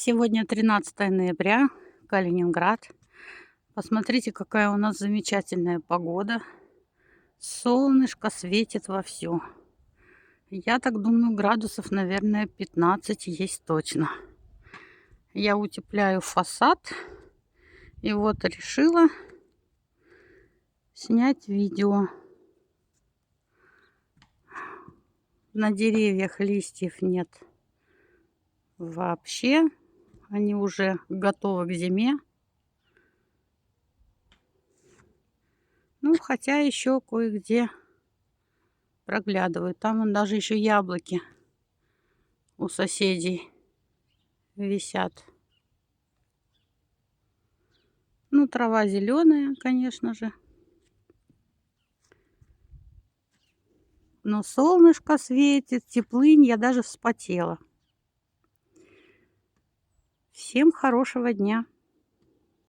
Сегодня 13 ноября, Калининград. Посмотрите, какая у нас замечательная погода. Солнышко светит вовсю. Я так думаю, градусов, наверное, 15 есть точно. Я утепляю фасад. И вот решила снять видео. На деревьях листьев нет вообще. Они уже готовы к зиме. Ну, хотя еще кое-где проглядывают. Там вон даже еще яблоки у соседей висят. Ну, трава зеленая, конечно же. Но солнышко светит, теплынь, я даже вспотела. Всем хорошего дня.